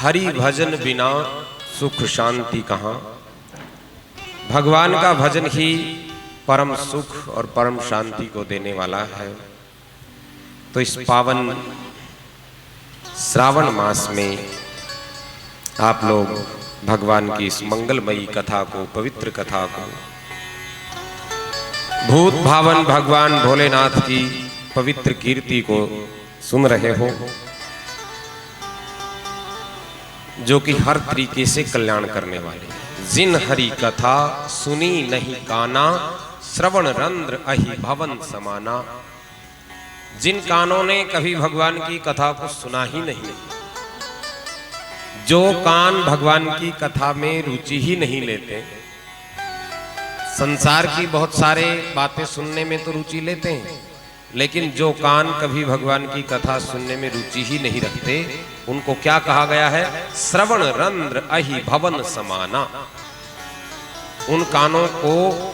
हरि भजन बिना सुख शांति कहाँ। भगवान का भजन ही परम सुख और परम शांति को देने वाला है। तो इस पावन श्रावण मास में आप लोग भगवान की इस मंगलमयी कथा को, पवित्र कथा को, भूत भावन भगवान भोलेनाथ की पवित्र कीर्ति को सुन रहे हो, जो कि हर तरीके से कल्याण करने वाली है। जिन हरि कथा सुनी नहीं काना, श्रवण रंध्र अहि भवन समाना। जिन कानों ने कभी भगवान की कथा को सुना ही नहीं, जो कान भगवान की कथा में रुचि ही नहीं लेते, संसार की बहुत सारे बातें सुनने में तो रुचि लेते हैं, लेकिन जो कान कभी भगवान की कथा सुनने में रुचि ही नहीं रखते, उनको क्या कहा गया है? श्रवण रंध्र अहि भवन समाना। उन कानों को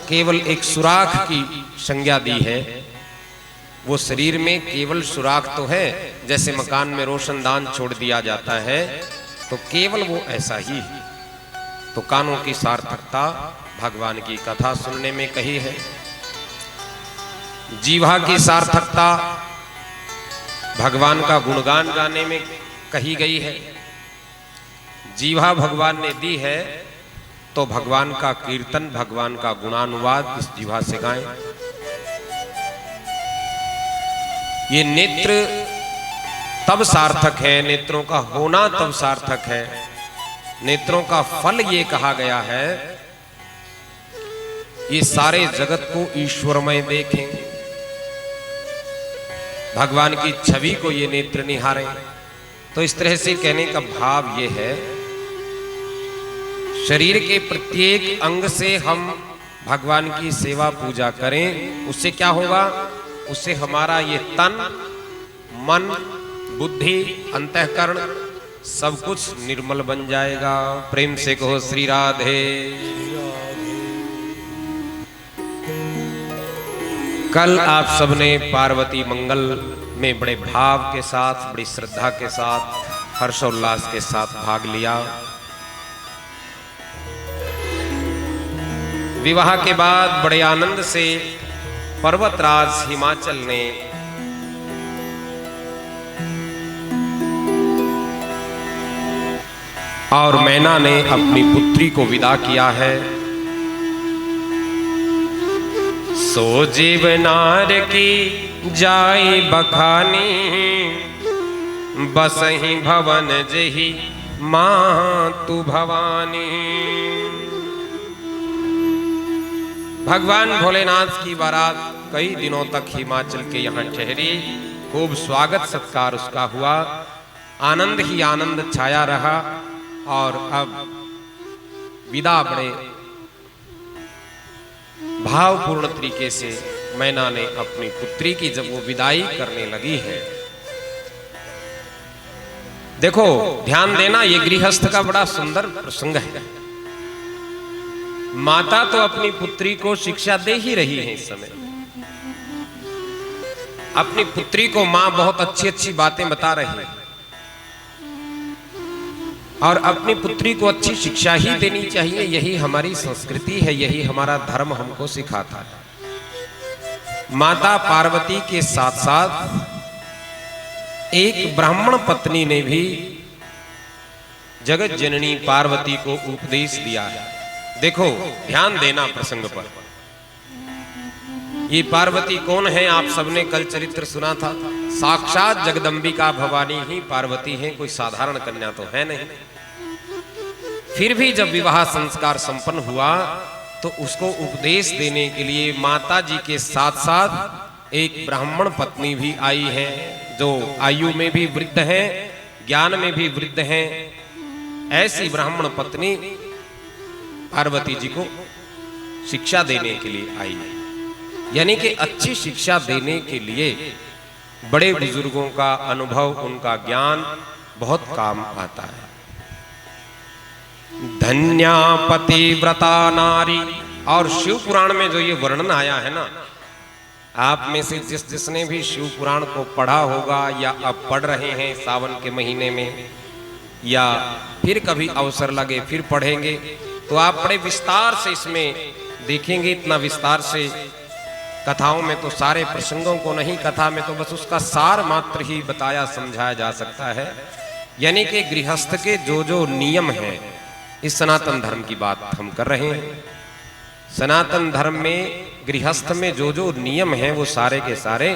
केवल एक सुराख की संज्ञा दी है। वो शरीर में केवल सुराख तो है, जैसे मकान में रोशनदान छोड़ दिया जाता है, तो केवल वो ऐसा ही है। तो कानों की सार्थकता भगवान की कथा सुनने में कही है। जीवा की सार्थकता भगवान का गुणगान गाने में कही गई है। जीवा भगवान ने दी है, तो भगवान का कीर्तन, भगवान का गुणानुवाद इस जीवा से गाएं। ये नेत्र तब सार्थक है, नेत्रों का होना तब सार्थक है। नेत्रों का फल ये कहा गया है, ये सारे जगत को ईश्वरमय देखें, भगवान की छवि को ये नेत्र निहारें। तो इस तरह से कहने का भाव ये है, शरीर के प्रत्येक अंग से हम भगवान की सेवा पूजा करें, उससे क्या होगा? उससे हमारा ये तन, मन, बुद्धि, अंतःकरण सब कुछ निर्मल बन जाएगा। प्रेम से कहो श्री राधे। कल आप सबने पार्वती मंगल में बड़े भाव के साथ, बड़ी श्रद्धा के साथ, हर्षोल्लास के साथ भाग लिया। विवाह के बाद बड़े आनंद से पर्वतराज हिमाचल ने और मैना ने अपनी पुत्री को विदा किया है। सो जीवनार की जाई बखानी, बसहि भवन जहि मातु भवानी। भगवान भोलेनाथ की बारात कई दिनों तक हिमाचल के यहाँ ठहरी। खूब स्वागत सत्कार उसका हुआ, आनंद ही आनंद छाया रहा। और अब विदा बड़े भावपूर्ण तरीके से मैना ने अपनी पुत्री की जब वो विदाई करने लगी है, देखो ध्यान देना, ये गृहस्थ का बड़ा सुंदर प्रसंग है। माता तो अपनी पुत्री को शिक्षा दे ही रही है इस समय। अपनी पुत्री को मां बहुत अच्छी अच्छी बातें बता रही है, और अपनी पुत्री को अच्छी शिक्षा ही देनी चाहिए। यही हमारी संस्कृति है, यही हमारा धर्म हमको सिखाता है। माता पार्वती के साथ साथ एक ब्राह्मण पत्नी ने भी जगत जननी पार्वती को उपदेश दिया है। देखो ध्यान देना प्रसंग पर। ये पार्वती कौन है? आप सबने कल चरित्र सुना था। साक्षात जगदंबिका भवानी ही पार्वती है, कोई साधारण कन्या तो है नहीं। फिर भी जब विवाह संस्कार संपन्न हुआ, तो उसको उपदेश देने के लिए माता जी के साथ साथ एक ब्राह्मण पत्नी भी आई है, जो आयु में भी वृद्ध है, ज्ञान में भी वृद्ध है। ऐसी ब्राह्मण पत्नी पार्वती जी को शिक्षा देने के लिए आई है। यानी कि अच्छी शिक्षा देने के लिए बड़े बुजुर्गों का अनुभव, उनका ज्ञान बहुत काम आता है। धन्या पतिव्रता नारी। और शिव पुराण में जो ये वर्णन आया है ना, आप में से जिसने भी शिव पुराण को पढ़ा होगा या अब पढ़ रहे हैं सावन के महीने में, या फिर कभी अवसर लगे फिर पढ़ेंगे, तो आप बड़े विस्तार से इसमें देखेंगे। इतना विस्तार से कथाओं में तो सारे प्रसंगों को नहीं, कथा में तो बस उसका सार मात्र ही बताया समझाया जा सकता है। यानी कि गृहस्थ के जो जो नियम हैं, इस सनातन धर्म की बात हम कर रहे हैं। सनातन धर्म में गृहस्थ में जो जो नियम हैं वो सारे के सारे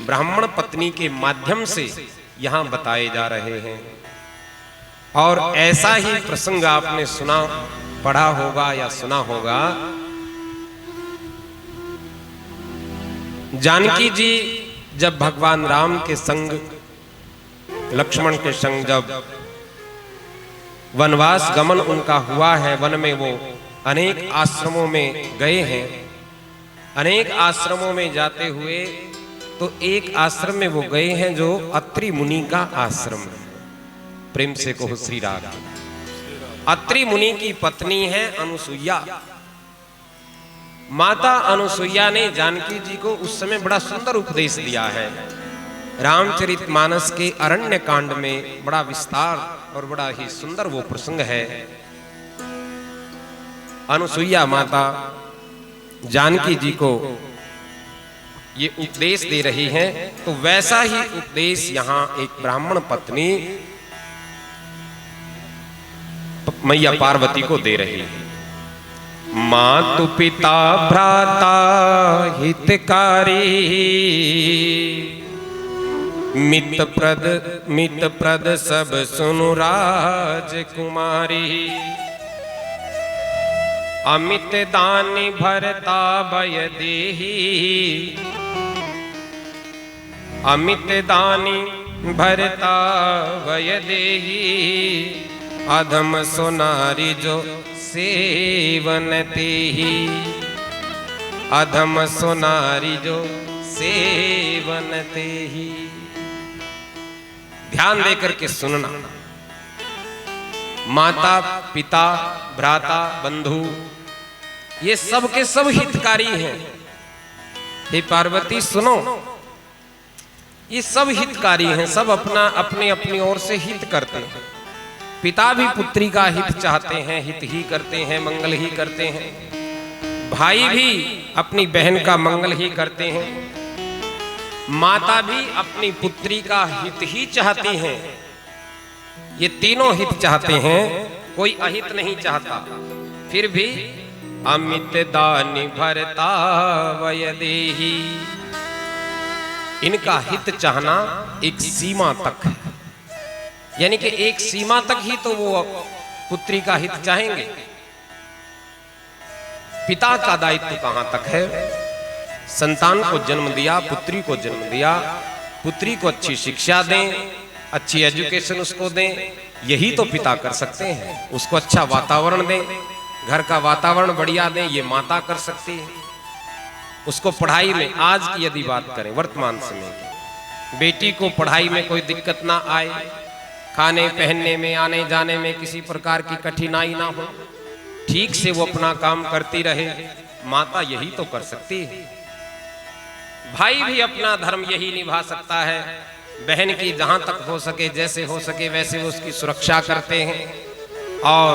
ब्राह्मण पत्नी के माध्यम से यहां बताए जा रहे हैं। और ऐसा ही प्रसंग आपने सुना, पढ़ा होगा या सुना होगा। जानकी जी जब भगवान राम के संग, लक्ष्मण के संग जब वनवास गमन उनका हुआ है, वन में वो अनेक आश्रमों में गए हैं। अनेक आश्रमों में जाते हुए तो एक आश्रम में वो गए हैं जो अत्रि मुनि का आश्रम है। प्रेम से कहो श्री राम। अत्रि मुनि की पत्नी है अनुसुईया। माता अनुसुईया ने जानकी जी को उस समय बड़ा सुंदर उपदेश दिया है। रामचरितमानस के अरण्य कांड में बड़ा विस्तार और बड़ा ही सुंदर वो प्रसंग है। अनुसुईया माता जानकी जी को ये उपदेश दे रही हैं, तो वैसा ही उपदेश यहां एक ब्राह्मण पत्नी मैया पार्वती को दे रही है। मातु पिता भ्राता हितकारी, मित प्रद सब सुनु राजकुमारी। अमित दानी भरता भय देही, अमित दानी भरता भय देही। अधम सोनारी जो सेवन तेहि, अधम सोनारी जो सेवन तेहि। ध्यान देकर के सुनना। माता पिता भ्राता बंधु ये सब के सब हितकारी हैं। हे पार्वती सुनो, ये सब हितकारी हैं, सब अपना अपने अपनी ओर से हित करते हैं। पिता भी पुत्री का हित चाहते हैं, हित ही करते हैं, मंगल ही करते हैं। भाई भी अपनी बहन का मंगल ही करते हैं। माता भी अपनी पुत्री का हित ही चाहती हैं। ये तीनों हित चाहते हैं, कोई अहित नहीं चाहता। फिर भी अमित दानी भरता वय देही, इनका हित चाहना एक सीमा तक है। यानी कि एक सीमा तक ही तो वो पुत्री का हित चाहेंगे। पिता का दायित्व कहां तक है? संतान को जन्म दिया, पुत्री को जन्म दिया, पुत्री को अच्छी शिक्षा दें, अच्छी एजुकेशन उसको दें, यही तो पिता कर सकते हैं। उसको अच्छा वातावरण दें, घर का वातावरण बढ़िया दें, ये माता कर सकती है। उसको पढ़ाई में, आज की यदि बात करें वर्तमान समय की, बेटी को पढ़ाई में कोई दिक्कत ना आए, खाने पहनने में, आने जाने में किसी प्रकार की कठिनाई ना हो, ठीक से वो अपना काम करती रहे, माता यही तो कर सकती है। भाई भी अपना धर्म यही निभा सकता है। बहन की जहां तक हो सके, जैसे हो सके वैसे वो उसकी सुरक्षा करते हैं और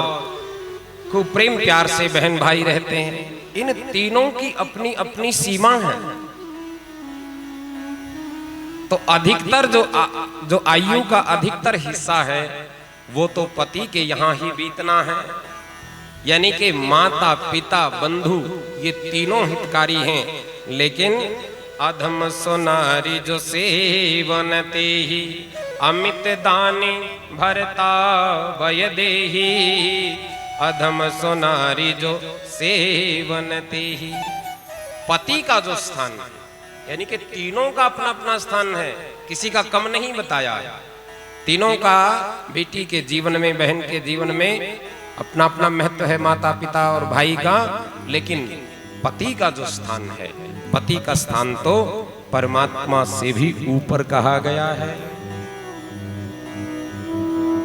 खूब प्रेम प्यार से बहन भाई रहते हैं। इन तीनों की अपनी अपनी सीमा है। तो अधिकतर जो आयु का अधिकतर हिस्सा है वो तो पति के यहां ही बीतना है। यानी कि माता पिता बंधु ये तीनों हितकारी हैं। लेकिन अधम सोनारी जो सेवन तेहि, अमित दानी भरता भय देहि। अधम सोनारी जो सेवन तेहि, पति का जो स्थान है, यानी कि तीनों का अपना अपना स्थान है, किसी का कम नहीं बताया। तीनों का बेटी के जीवन में, बहन के जीवन में अपना अपना महत्व है, माता पिता और भाई का। लेकिन पति का जो स्थान है, पति का स्थान तो परमात्मा से भी ऊपर कहा गया है।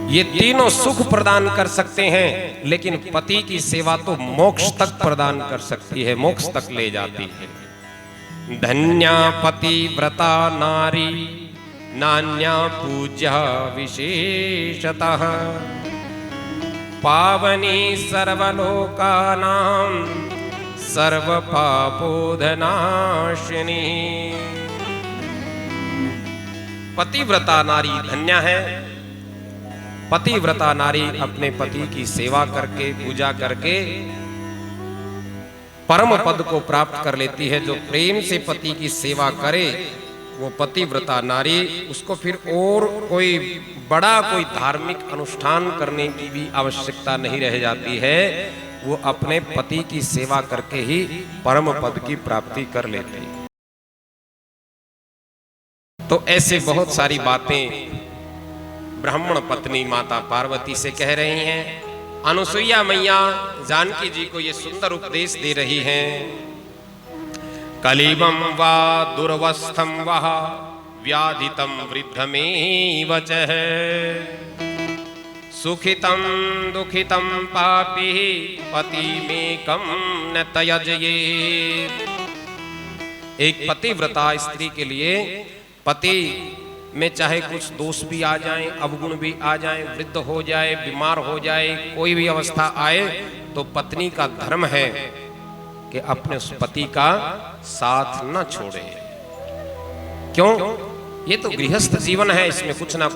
ये तीनों सुख प्रदान कर सकते हैं, लेकिन पति की सेवा तो मोक्ष तक प्रदान कर सकती है, मोक्ष तक ले जाती है। धन्या पति व्रता नारी नान्या पूज्या विशेषतः पावनी सर्वलोकानां सर्वपापोधनाशिनी। पतिव्रता नारी धन्य है। पतिव्रता नारी अपने पति की सेवा करके, पूजा करके परम पद को प्राप्त कर लेती है। जो प्रेम से पति की सेवा करे वो पतिव्रता नारी, उसको फिर और कोई बड़ा कोई धार्मिक अनुष्ठान करने की भी आवश्यकता नहीं रह जाती है। वो अपने पति की सेवा करके ही परम पद की प्राप्ति कर लेती है। तो ऐसे बहुत सारी बातें ब्राह्मण पत्नी माता पार्वती से कह रही हैं। अनुसुईया मैया जानकी जी को ये सुंदर उपदेश दे रही हैं। कलिबम वा दुर्वस्थम वह व्याधितम वृद्धमेव च सुखितम दुखितम पापी पतिमेकं न त्यजेत्। एक पतिव्रता स्त्री के लिए पति में चाहे कुछ दोष भी आ जाए, अवगुण भी आ जाए, वृद्ध हो जाए, बीमार हो जाए, कोई भी अवस्था आए, तो पत्नी का धर्म है कि अपने उस पति का साथ न छोड़े। क्यों? ये तो गृहस्थ जीवन है, इसमें कुछ ना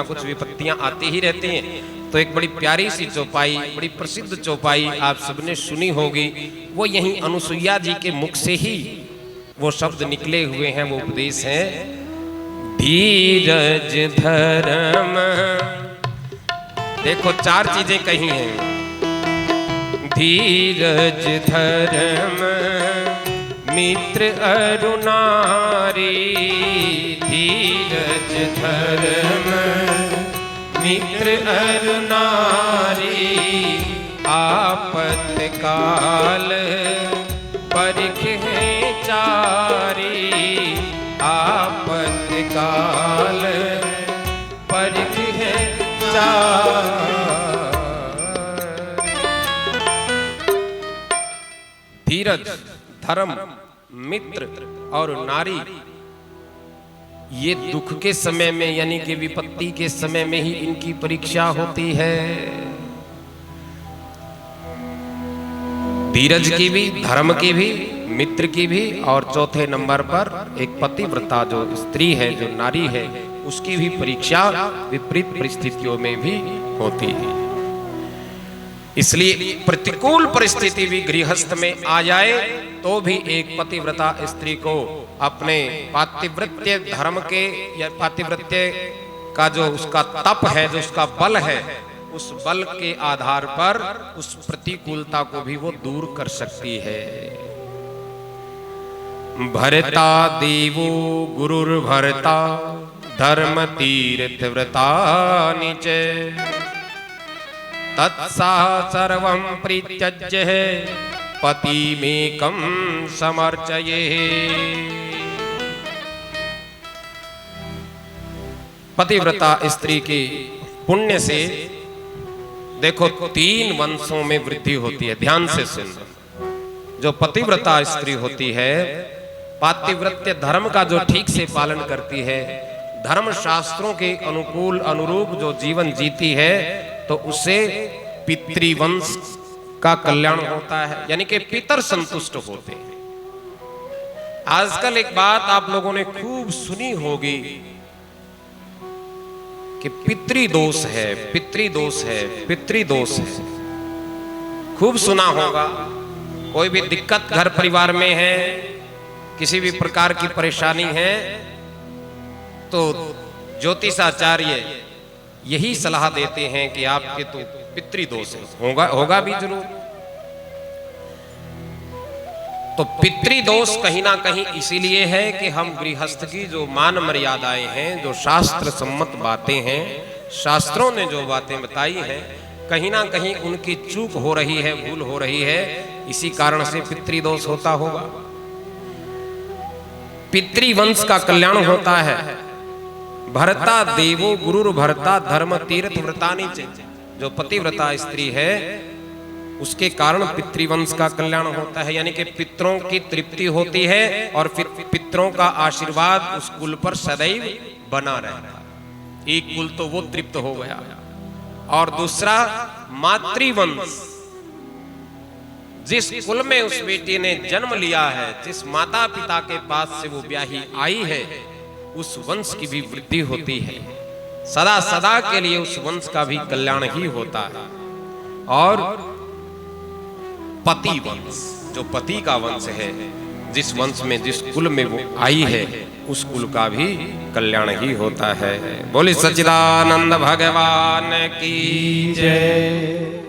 कुछ विपत्तियां आती ही रहती हैं। तो एक बड़ी प्यारी सी चौपाई, बड़ी प्रसिद्ध चौपाई आप सबने सुनी होगी, वो यहीं अनुसुईया जी के मुख से ही वो शब्द निकले हुए हैं। वो उपदेश है धीरज धर्म। देखो 4 चीजें कही हैं। धीरज धर्म मित्र अरु नारी। धीरज धर्म मित्र अरु नारी। आपत्काल परिख है चारी। आपत्काल परिख है चारी। धीरज, धर्म, मित्र और नारी, ये दुख के समय में यानी कि विपत्ति के समय में ही इनकी परीक्षा होती है। धीरज की भी, धर्म की भी, मित्र की भी, और चौथे नंबर पर एक पतिव्रता जो स्त्री है, जो नारी है, उसकी भी परीक्षा विपरीत परिस्थितियों में भी होती है। इसलिए प्रतिकूल परिस्थिति भी गृहस्थ में आ जाए तो भी एक पतिव्रता स्त्री को अपने पातिव्रत्य धर्म के या पातिव्रत्य का जो उसका तप है, जो उसका बल है, उस बल के आधार पर उस प्रतिकूलता को भी वो दूर कर सकती है। भरता देवो गुरुर्भरता धर्म तीर्थ व्रता निच तत्सा सर्वं परित्यज्य पतिमेकं समर्चये। पतिव्रता स्त्री के पुण्य से देखो 3 वंशों में वृद्धि होती है। ध्यान से सुन। जो पतिव्रता स्त्री होती है, पातिव्रत्य धर्म का जो ठीक से पालन करती है, धर्म शास्त्रों के अनुकूल अनुरूप जो जीवन जीती है, तो उससे पितृवंश का कल्याण होता है, यानी कि पितर संतुष्ट होते हैं। आजकल एक बात आप लोगों ने खूब सुनी होगी कि पितृदोष है, पितृदोष है, पितृदोष है। खूब सुना होगा। कोई भी दिक्कत घर परिवार में है, किसी भी प्रकार की परेशानी है, तो ज्योतिषाचार्य यही सलाह देते हैं कि आपके तो पितृदोष होगा भी जरूर। तो पितृदोष कहीं ना कहीं इसीलिए है कि हम गृहस्थ की जो मान मर्यादाएं हैं, जो शास्त्र सम्मत बातें हैं, शास्त्रों ने जो बातें बताई हैं, कहीं ना कहीं उनकी चूक हो रही है, भूल हो रही है। इसी कारण से पितृदोष होता होगा। पितृवंश का कल्याण होता है। भरता देवो गुरुर भरता धर्म तीर्थ व्रतानि च। जो पतिव्रता स्त्री है उसके कारण पितृवंश का कल्याण होता है, यानी कि पितरों की तृप्ति होती है और फिर पितरों का आशीर्वाद उस कुल पर सदैव बना रहता। एक कुल तो वो तृप्त हो गया, और दूसरा मातृवंश, जिस कुल में उस बेटी ने जन्म लिया है, जिस माता पिता के पास से वो ब्याही आई है, उस वंश की भी वृद्धि होती है, सदा सदा के लिए उस वंश का भी कल्याण ही होता है। और पति वंश, जो पति का वंश है, जिस वंश में जिस कुल में वो आई है, उस कुल का भी कल्याण ही होता है। बोले सच्चिदानंद भगवान की जय।